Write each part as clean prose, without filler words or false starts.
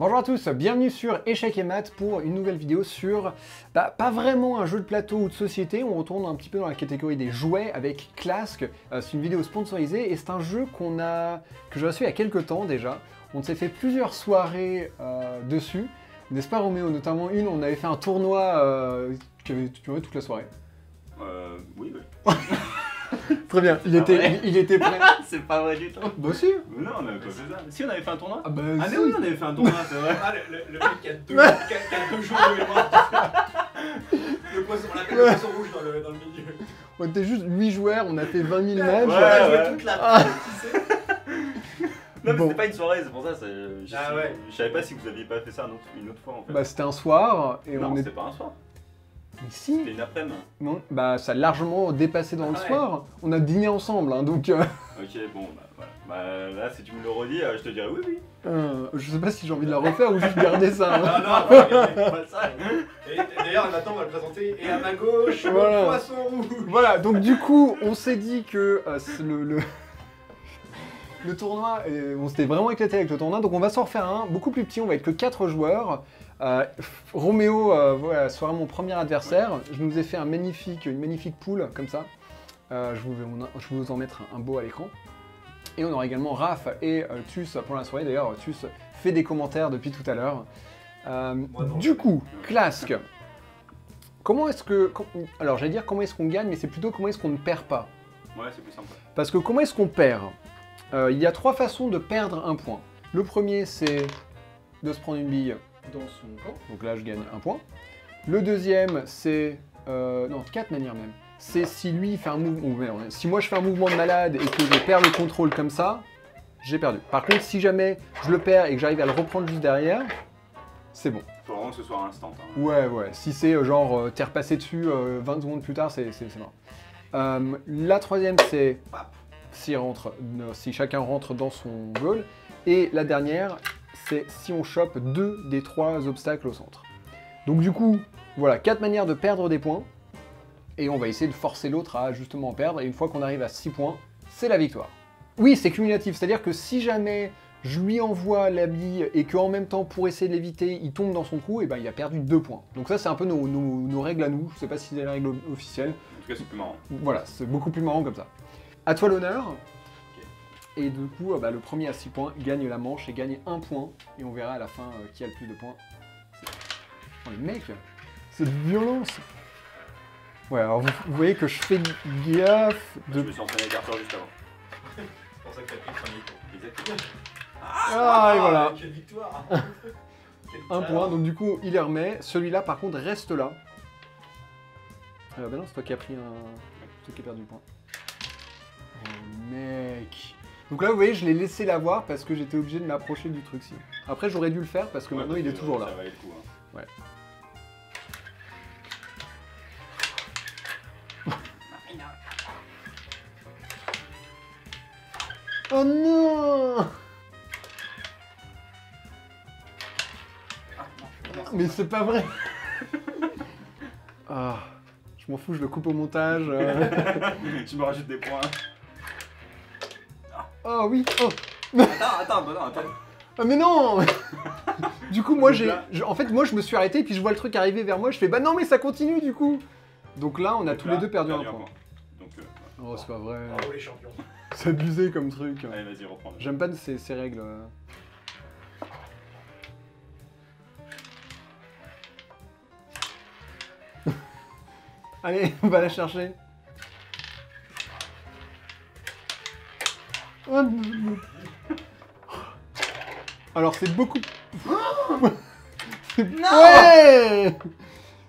Bonjour à tous, bienvenue sur Échecs et Maths pour une nouvelle vidéo sur, pas vraiment un jeu de plateau ou de société, on retourne un petit peu dans la catégorie des jouets avec Klask. C'est une vidéo sponsorisée et c'est un jeu que j'ai reçu il y a quelques temps déjà. On s'est fait plusieurs soirées dessus, n'est-ce pas Roméo? Notamment une, on avait fait un tournoi qui avait duré toute la soirée. Oui. Très bien, il était prêt. C'est pas vrai du tout. Bah si. Non, on avait pas fait ça. Si, on avait fait un tournoi. Ah bah Ah si. mais oui, on avait fait un tournoi, c'est vrai. Ah, le mec qui a deux jours de mémoire. Le poisson, on l'appelle le poisson rouge dans le milieu. On était juste 8 joueurs, on a fait 20 000 matchs. On a joué ouais. toute la partie, tu sais. Non, mais Bon. c'était pas une soirée, c'est pour ça. Ah ouais. Je savais pas si vous aviez pas fait ça une autre fois en fait. Bah c'était un soir et non, on c'était est... pas un soir. Mais si. C'était une après-midi. Non, bah ça a largement dépassé dans le Ah ouais. soir. On a dîné ensemble, hein, donc Ok, bon, bah voilà. Bah là, si tu me le redis, je te dirais oui. je sais pas si j'ai envie de la refaire ou juste garder ça. hein. Non, regardez, pas ça. Et d'ailleurs, maintenant, on va le présenter. Et à ma gauche, Voilà. le poisson rouge. Voilà, donc du coup, on s'est dit que le tournoi, on s'était vraiment éclaté avec le tournoi, donc on va s'en refaire un beaucoup plus petit, on va être que 4 joueurs. Roméo voilà, sera mon premier adversaire. Je nous ai fait une magnifique poule comme ça. Je vais vous en mettre un beau à l'écran. Et on aura également Raph et Tus pour la soirée. D'ailleurs, Tus fait des commentaires depuis tout à l'heure. Du coup, Klask. Comment est-ce que... Alors, j'allais dire comment est-ce qu'on gagne, mais c'est plutôt comment est-ce qu'on ne perd pas. Ouais, c'est plus simple. Parce que comment est-ce qu'on perd? Il y a 3 façons de perdre un point. Le premier, c'est de se prendre une bille dans son camp. Donc là, je gagne un point. Le deuxième, c'est... non, 4 manières même. C'est si lui fait un mouvement... Si moi, je fais un mouvement de malade et que je perds le contrôle comme ça, j'ai perdu. Par contre, si jamais je le perds et que j'arrive à le reprendre juste derrière, c'est bon. Faut vraiment que ce soit instant. Hein. Ouais. Si c'est genre t'es repassé dessus 20 secondes plus tard, c'est mort. La troisième, c'est si chacun rentre dans son goal. Et la dernière, c'est si on chope 2 des 3 obstacles au centre. Donc du coup, voilà, 4 manières de perdre des points. Et on va essayer de forcer l'autre à justement en perdre. Et une fois qu'on arrive à 6 points, c'est la victoire. Oui, c'est cumulatif, c'est-à-dire que si jamais je lui envoie la bille et qu'en même temps, pour essayer de l'éviter, il tombe dans son trou, et ben il a perdu 2 points. Donc ça, c'est un peu nos règles à nous. Je sais pas si c'est la règle officielle. En tout cas, c'est plus marrant. Voilà, c'est beaucoup plus marrant comme ça. À toi l'honneur. Et du coup, le premier à 6 points gagne la manche et gagne 1 point. Et on verra à la fin qui a le plus de points. Oh les mecs, c'est de violence. Ouais, alors vous voyez que je fais gaffe Je de... me suis entraîné avec Arthur juste avant. C'est pour ça que t'as pris 5 minutes. Exactement. Ah, et voilà. Quelle victoire. 1 point, donc du coup, il les remet. Celui-là, par contre, reste là. Bah non, c'est toi qui as pris un... C'est toi qui as perdu le point. Oh mec. Donc là, vous voyez, je l'ai laissé l'avoir parce que j'étais obligé de m'approcher du truc ci. Après, j'aurais dû le faire parce que maintenant, il est toujours là. Ça valait le coup. Hein. Ouais. Oh non! Mais c'est pas vrai! Ah, je m'en fous, je le coupe au montage. Tu me rajoutes des points. Oh oui! Oh! Attends. Ah mais non! Du coup, moi en fait, moi je me suis arrêté et puis je vois le truc arriver vers moi, je fais bah non mais ça continue du coup! Donc là, on a tous les deux perdu un point. Donc, Oh, c'est pas vrai. Bravo les champions. C'est abusé comme truc. allez, vas-y, reprends. J'aime pas ces règles. Allez, on va la chercher. Oh non. Alors c'est beaucoup... Ouais.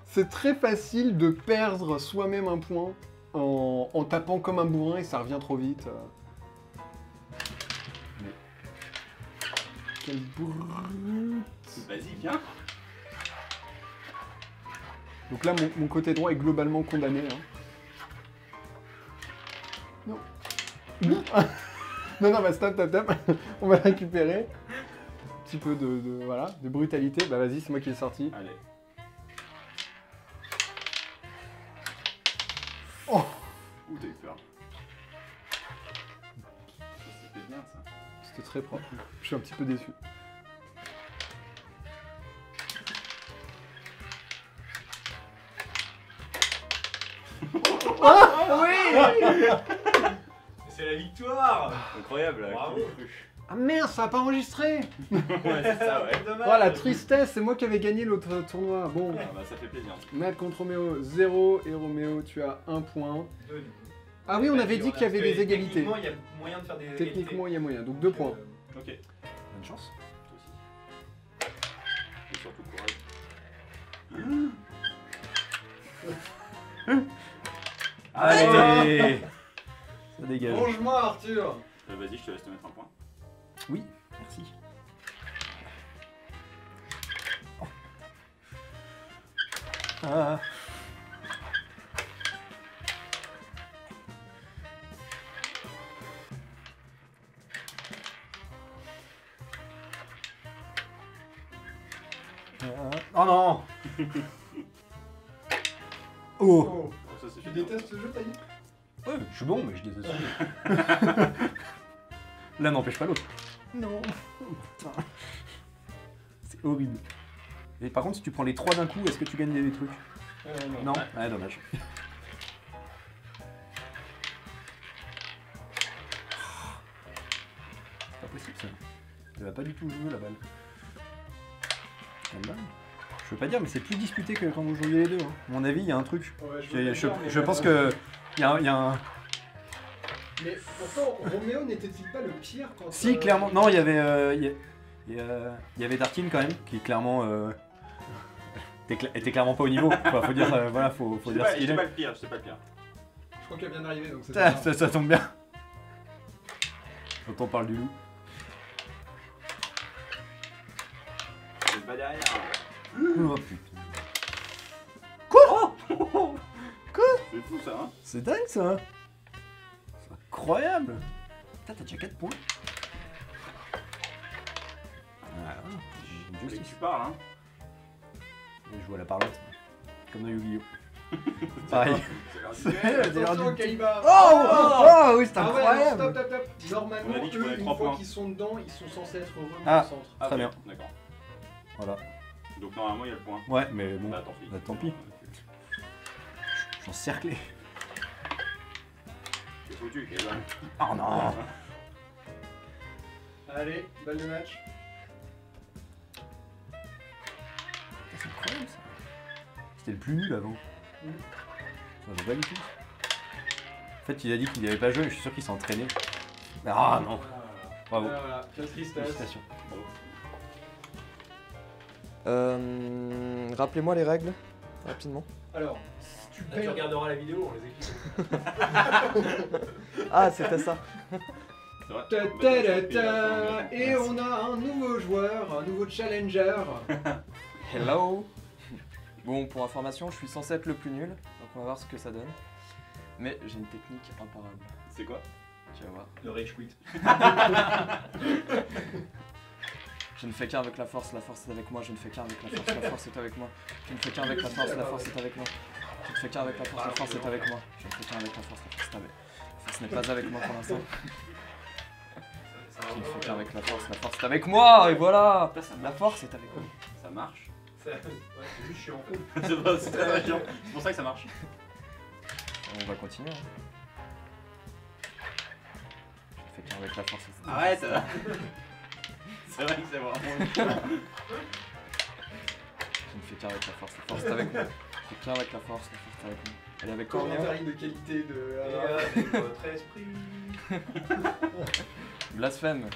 C'est très facile de perdre soi-même un point en tapant comme un bourrin et ça revient trop vite. Mais... Quel brut. Vas-y, viens. Donc là, mon côté droit est globalement condamné. Hein. Non. Non, bah stop. On va récupérer. Un petit peu de brutalité. Bah vas-y, c'est moi qui l'ai sorti. Allez. Oh. Ouh, t'as eu peur. C'était bien ça. C'était très propre. Je suis un petit peu déçu. C'est la victoire. Incroyable, là. Bravo. Qui l'eût cru. Ah merde, ça a pas enregistré. Ouais, c'est ça, ouais. Dommage. Oh la tristesse, c'est moi qui avais gagné l'autre tournoi. Bon, Ah, bah, ça fait plaisir. Matt contre Roméo 0 et Roméo tu as 1 point. Deux, du coup. Ah oui, on avait dit qu'il y avait des égalités. Techniquement, il y a moyen de faire des Techniquement, il y a moyen, donc 2 points. Ok. Bonne chance. Toi aussi. Et surtout courage. Allez. Ça dégage. Range-moi, Arthur. Vas-y, je te laisse te mettre un point. Oui, merci. Ah. Oh non. Oh. Oh. Oh, ça, c'est Tu bien. détestes ce jeu, t'as dit? Ouais, je suis bon, mais je déteste. L'un n'empêche pas l'autre. Non. Putain. C'est horrible. Et par contre, si tu prends les 3 d'un coup, est-ce que tu gagnes des trucs? Non. Ouais, dommage. C'est pas possible ça. Elle va pas du tout jouer la balle. C'est dingue. Je veux pas dire, mais c'est plus disputé que quand vous jouiez les deux. Hein. À mon avis, il y a un truc. Ouais, Je pense que il y a un. Mais pourtant, Roméo n'était-il pas le pire quand... Si, clairement. Non, il y avait. Il y avait Darkin quand même, qui clairement. était clairement pas au niveau. Enfin, faut dire, voilà, faut dire ce qu'il C'est est. pas le pire, c'est pas le pire. Je crois qu'elle vient d'arriver, donc c'est Ça, pas grave. ça tombe bien. Quand on parle du loup. C'est pas derrière. Oh putain. C'est fou ça, hein. C'est dingue ça. C'est incroyable. Putain, t'as déjà 4 points. Voilà. J'ai une Dès que justice. tu parles, hein. Je joue à la parlotte. Comme dans Yu-Gi-Oh! Pareil. C'est l'heure du duel. Attention, Kaiba. Oh oui, c'est Ah ouais, non, incroyable. stop, stop, stop. On Normalement, a dit que tu eux, prenais une 3 fois points. qu'ils sont dedans, ils sont censés être remis Ah. au centre. Ah, Très ok, bien. D'accord. Voilà. Donc normalement il y a le point. Ouais, mais bon, Bah tant pis. bah, tant pis. Je suis encerclé. C'est foutu, Kaiba. Oh non. Allez, balle de match. C'est incroyable ça. C'était le plus nul avant. Ça va pas du tout. En fait, il a dit qu'il avait pas joué, mais je suis sûr qu'il s'est entraîné. Ah non. Bravo. Voilà, quelle tristesse. Félicitations. Rappelez-moi les règles, rapidement. Alors, si tu Là, tu payes... regarderas la vidéo, on les explique. Ah, c'était ça. C'est vrai. Ta, Bah, ta, t'as ta, chopé, ta. là, Et on a un nouveau joueur, un nouveau challenger. Hello. Bon, pour information, je suis censé être le plus nul, donc on va voir ce que ça donne. Mais j'ai une technique imparable. C'est quoi? Tu vas voir. Le rage quit. Je ne fais qu'un avec la force est avec moi, je ne fais qu'un avec la force est avec moi. Je ne fais qu'un avec la force est avec moi. Je ne fais qu'un avec la force est avec moi. Je ne fais qu'un avec la force est avec moi. La force n'est pas avec moi pour l'instant. Je ne fais qu'un avec la force est avec moi, et voilà. Là, ça La marche. force est avec moi. Ça marche. Ouais, c'est juste chiant. C'est très chiant. C'est pour ça que ça marche. On va continuer. Hein. Je ne fais qu'un avec la force est avec moi. Arrête. C'est vrai que c'est vraiment chiant. Je ne fais qu'un avec la force est avec moi. Je fais qu'un avec la force est avec moi. Elle est avec toi, Roméo? Commentaire de qualité de... Et avec votre esprit. Blasphème.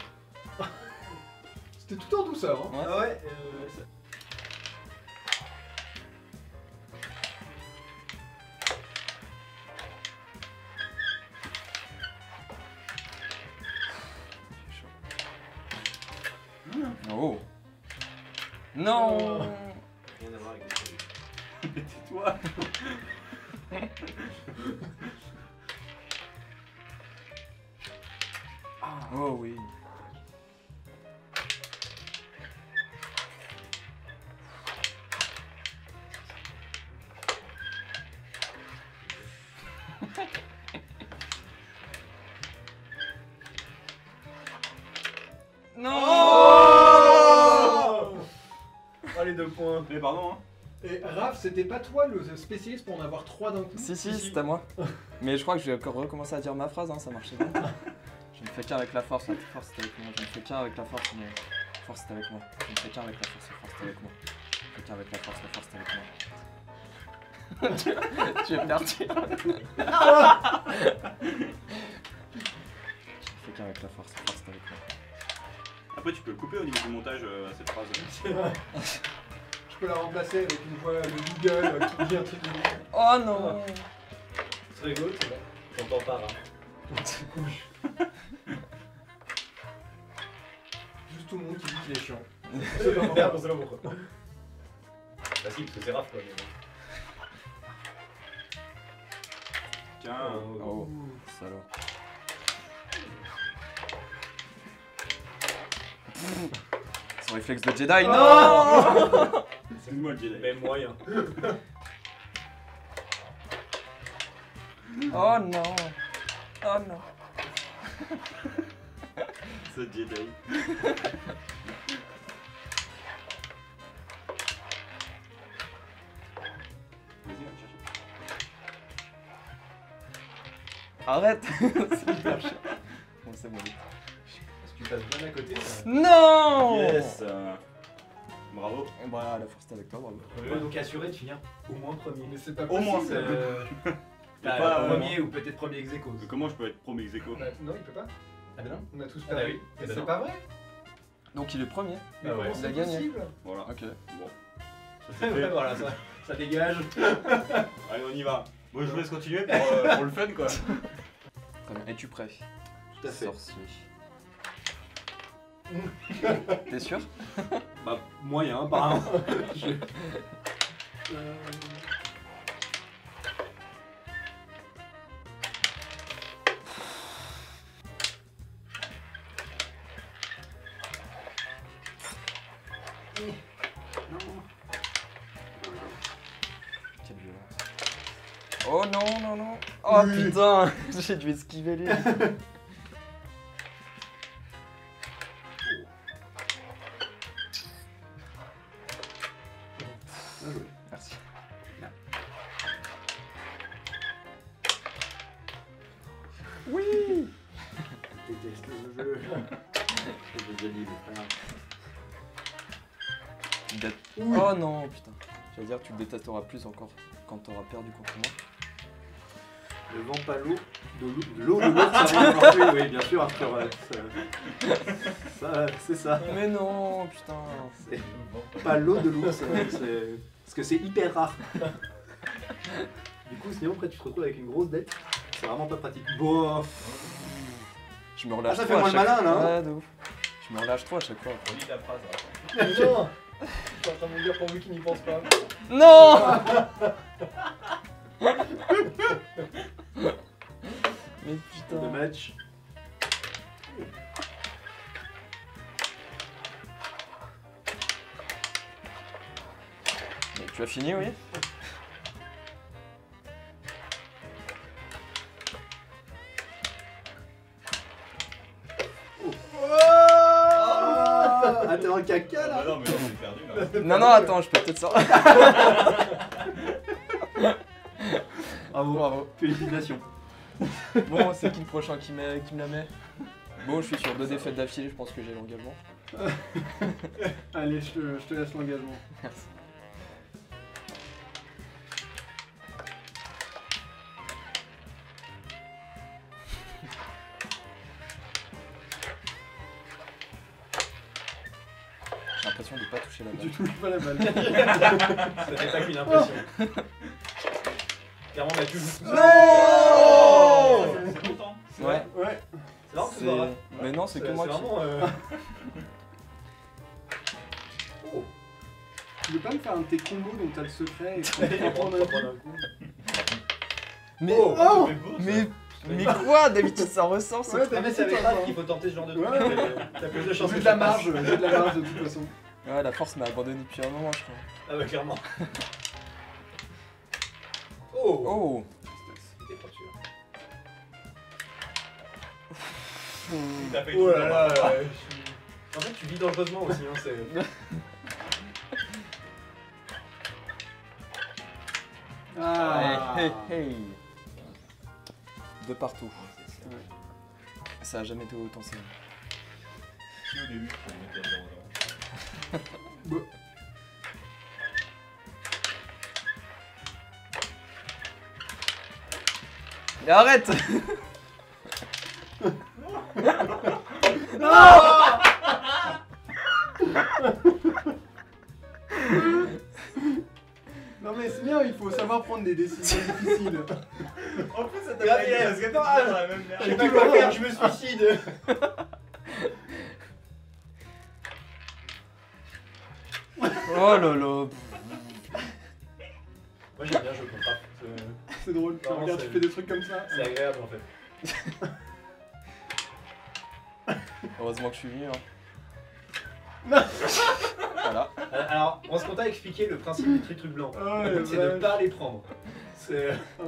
C'était tout en douceur, hein. Ouais. Ah ouais, Oh. Non. rien à voir avec les séries. Mais tais-toi. Oh oui. Non. Allez, 2 points. Mais pardon, hein. Et Raph, c'était pas toi le spécialiste pour en avoir 3 d'un coup? Si, c'est à moi. Mais je crois que je vais encore recommencer à dire ma phrase, hein, ça marchait bien. Je ne fais qu'un avec la force est avec moi. Je ne fais qu'un avec la force, mais la force est avec moi. Je ne fais qu'un avec la force est avec moi. Je ne fais qu'un avec la force est avec moi. Tu veux me la retirer? Je ne fais qu'un avec la force est avec moi. Après, tu peux le couper au niveau du montage, cette phrase. C'est vrai. Je peux la remplacer avec une voix de Google qui dit un truc de Google. Oh non! C'est rigolo, c'est vrai. J'entends pas, hein. Juste tout le monde qui dit qu'il est chiant. C'est pas merde, on sait pas pourquoi. Bah si, parce que c'est Raph quoi. Mais... Tiens. Oh, salaud. Son réflexe de Jedi, non! C'est moi le Jedi. Même moyen. Oh non! Oh non! Ce Jedi. Vas-y, va chercher. Arrête! C'est hyper chiant. Bon, c'est bon. Parce que tu passes bien à côté. Non! Yes. Bravo. Et bah, la force est avec toi, bravo. On est donc assuré de finir au moins premier. Mais c'est pas Au moins, possible. Pas, Premier ou peut-être premier ex aequo. Comment je peux être pro ex aequo? Non, il peut pas. Ah bah non. On a tous Ah bah perdu. oui. Mais Eh ben c'est non. pas vrai. Donc il est premier. Mais Ah ouais. comment Il c'est a gagné. possible? Voilà. Ok. Bon. Ouais, voilà, ça dégage. Allez, on y va. Bon, je vous laisse continuer pour le fun, quoi. Très bien. Es-tu prêt? Tout à fait. Sorcier. T'es sûr? Bah, moyen, apparemment. Quelle violence. Oh non, non, non. Oh putain! J'ai dû esquiver lui. Merci. Oui! Je déteste le jeu. Je l'ai déjà dit, mais frère. Oh non, putain. J'allais dire, tu le détesteras plus encore quand t'auras perdu contre moi. Le vent pas l'eau, de l'eau, de l'autre, ça vient encore plus. Oui, bien sûr, Arthur. Ça, c'est ça. Mais non, putain. C'est pas l'eau de l'ours, parce que c'est hyper rare. Du coup, sinon, après, tu te retrouves avec une grosse dette. C'est vraiment pas pratique. Bon, Je me relâche Ah, ça trop fait à moins le chaque malin, là, hein. Ouais, de ouf. Je me relâche trop à chaque fois. Relis ta phrase. Mais non. Je suis en train de me dire pour vous qui n'y pense pas. Non! Mais de putain. match. Mais tu as fini, oui? Ah, t'es dans le caca Ah là. non, mais non, j'ai perdu là. Non, non, attends, je peux peut-être sortir. Bravo, Bravo. félicitations. Bon, c'est qui le prochain qui me la met? Bon, je suis sur 2 défaites d'affilée, je pense que j'ai l'engagement. Allez, je te laisse l'engagement. Merci. J'ai l'impression de pas toucher la balle. Tu touches pas la balle. Ça fait pas qu'une impression. Clairement, Mathieu joue tout seul. Non! C'est longtemps. Ouais. Ouais. C'est marrant que ce C'est- soit Raph. Mais non, c'est que moi qui. vraiment. Oh. Tu veux pas me faire un de tes combos dont t'as le secret et Il va prendre un un coup. Mais, Oh, Oh, C'est beau, ça. mais quoi? D'habitude ça ressort, c'est Ouais, trop- Ah, mais c'est avec Raph qu'il faut tenter ce genre de truc. Ouais. T'as plus de chance J'ai que de la ça passe. marge, j'ai de la marge de toute façon. Ouais, la force m'a abandonné depuis un moment, je crois. Ah, bah, clairement. Oh. Oh! T'es pas sûr. T'as fait Oh tout là là-bas. là. En fait, tu vis dangereusement aussi. Hein, c'est... Ah. Hey, hey, hey. De partout. Ça a jamais été autant serré. Si au début, je vais mettre là-dedans. Mais arrête. Non mais c'est bien, il faut savoir prendre des décisions difficiles. En plus, ça t'a Grave, pas aidé parce que attends, t'es toujours dans la même Je sais merde. pas quoi faire, je me suicide. Oh là là. Moi j'aime bien jouer contre rap. C'est drôle, Non, regarde, c'est- tu fais des trucs comme ça. C'est agréable en fait. Heureusement que je suis venu. Hein. Voilà. Alors, on se compte à expliquer le principe du truc blanc. Oh, la C'est de vache. pas les prendre. C'est. Oh,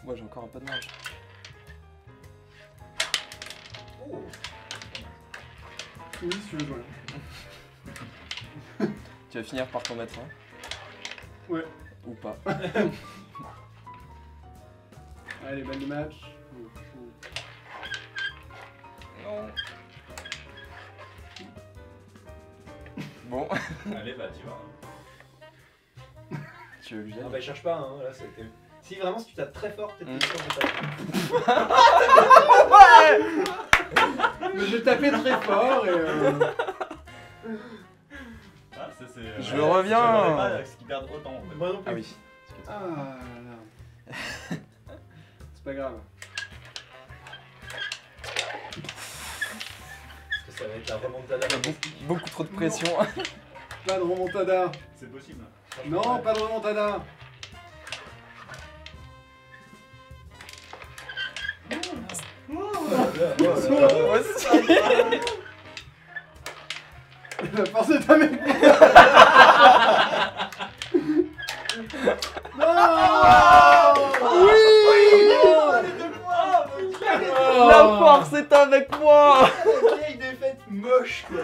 Moi j'ai encore un peu de marge. Oh. oui, si tu veux jouer. Tu vas finir par t'en mettre un. Ouais. Ou pas. Allez, balle de match. Non. Bon. Allez, bah, tu vas. Tu veux que j'aille? Ah bah cherche pas, hein, là c'était. Si vraiment si tu tapes très fort, peut-être que sûr de taper. Mais j'ai tapé très fort et. Ah, c'est. Je reviens. Je m'attendais pas à ce qu'ils perdent autant. En fait. Moi non plus. Ah oui. Ah là. C'est pas grave. Parce que ça va être la remontada. Beaucoup trop de pression. Pas de remontada. C'est possible. Non, pas de remontada. Moi aussi. La force est avec moi. Non. La force est avec moi. Vieille défaite moche quoi.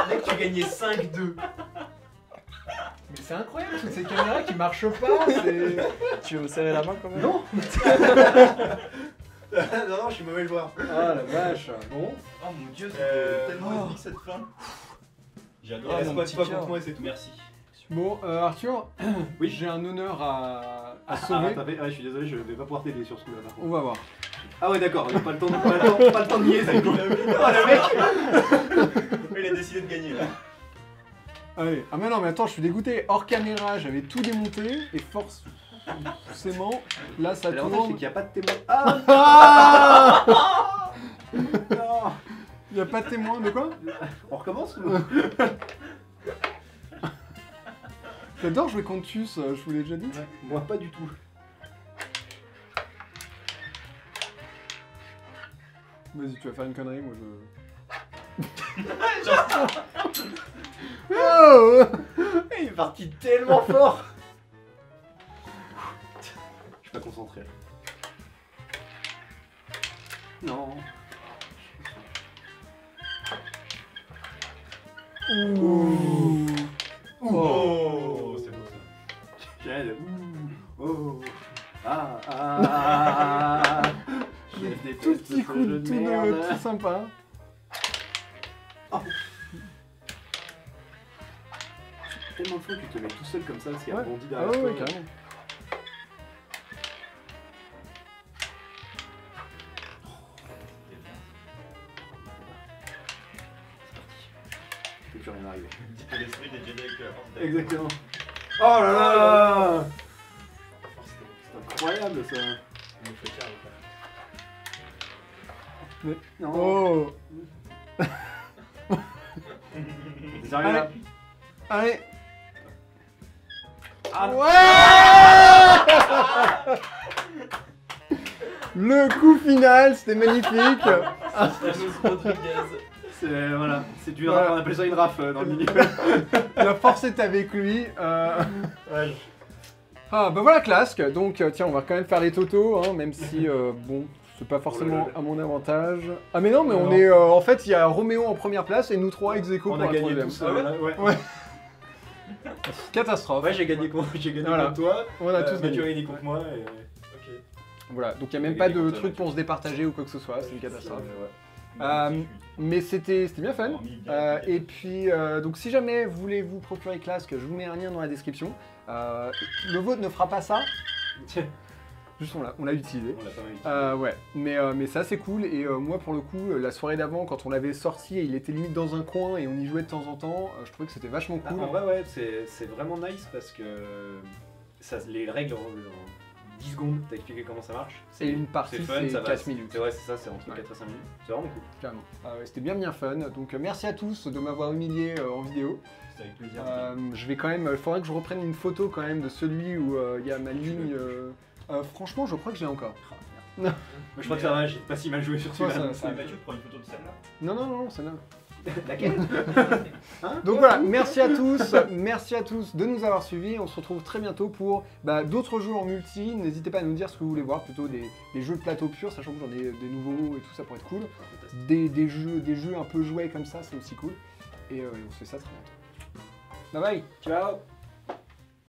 Mec, tu gagnais 5-2. Mais c'est incroyable toutes ces caméras qui marchent pas. C'est. Tu veux me serrer la main quand même? Non. Non, je suis mauvais joueur. Ah la vache. Bon. Oh mon dieu, Euh, c'était tellement épique cette fin. J'ai Il adoré. reste mon pas petit contre cœur. moi et c'est tout. Merci. Bon, Arthur. Oui. J'ai un honneur à Ah, sauver. je suis désolé, je vais pas pouvoir t'aider sur ce coup-là par contre. On va voir. Ah ouais d'accord, pas le temps de niaiser. Oh le mec. Il a décidé de gagner là. Allez. Ah mais non, mais attends, je suis dégoûté. Hors caméra, j'avais tout démonté et forcément, là ça L'avantage c'est tourne. qu'il n'y a pas de témoin. Ah Ah. non. Il y a pas de témoin de quoi? On recommence ou... J'adore jouer contre Tus, je vous l'ai déjà dit. Moi pas du tout. Vas-y, tu vas faire une connerie, moi je. Oh. Il est parti tellement fort. Je suis pas concentré. Non. Ouh. Oh, c'est beau ça. J'ai de... Oh. Ah. Je déteste Tout petit ce coup jeu de de tout merde. tout sympa. Tellement de fois que tu te mets tout seul comme ça parce qu'il y a Ouais. rebondi Ah derrière ouais, toi. carrément. Il peut plus rien arriver. Dites que l'esprit des Jedi avec la force d'ailleurs. Exactement. Oh là là. C'est incroyable ça. Il me fait fier, Mais- Non. Oh. T'es sérieux là? Allez. Ah. Ouais. Le coup final, c'était magnifique. C'est voilà, c'est du Voilà. on appelle ça une raf dans le milieu. La force est avec lui. Ah bah voilà Clasque, donc tiens on va quand même faire les totaux, hein, même si bon c'est pas forcément à mon avantage. Ah mais non mais on Non. est en fait il y a Roméo en première place et nous trois ex aequo On pour a la gagné troisième. tous. Ah ouais ouais. Ouais. Catastrophe. Ouais, j'ai gagné contre Voilà. toi. On a tous Mathieu gagné. a gagné contre moi. Et... Ok. Voilà, donc il n'y a même J'ai pas gagné de contre truc Mathieu. pour se départager ou quoi que ce soit, c'est une catastrophe. Ouais. Mais c'était bien fun. Hormis bien. Et puis, donc si jamais vous voulez vous procurer Clask, je vous mets un lien dans la description. Le vôtre ne fera pas ça, juste on l'a utilisé. On l'a pas mal utilisé. Ouais, mais ça c'est cool. Et moi pour le coup, la soirée d'avant, quand on l'avait sorti et il était limite dans un coin et on y jouait de temps en temps, je trouvais que c'était vachement Ah, cool. en vrai, ouais, c'est vraiment nice parce que ça, les règles en 10 secondes, t'as expliqué comment ça marche. Et une partie, c'est ça va, 4 minutes. C'est vrai, c'est ça, c'est entre Ouais. 4 et 5 minutes. C'est vraiment cool. Clairement. Ouais, c'était bien fun. Donc merci à tous de m'avoir humilié en vidéo. C'est avec plaisir. Je vais quand même, il faudrait que je reprenne une photo quand même de celui où il y a ma ligne. Franchement, je crois que je l'ai encore. Mais je crois que ça va, j'ai pas si mal joué sur Toi, celui-là. ça- Et Mathieu prend une photo de celle-là. Non, c'est là. Laquelle Donc voilà, merci à tous de nous avoir suivis. On se retrouve très bientôt pour d'autres jeux en multi. N'hésitez pas à nous dire ce que vous voulez voir, plutôt des jeux de plateau pur, sachant que j'en ai des nouveaux et tout ça pour être cool. Des jeux un peu jouets comme ça, c'est aussi cool. Et on se fait ça très bientôt. Bye bye. Ciao.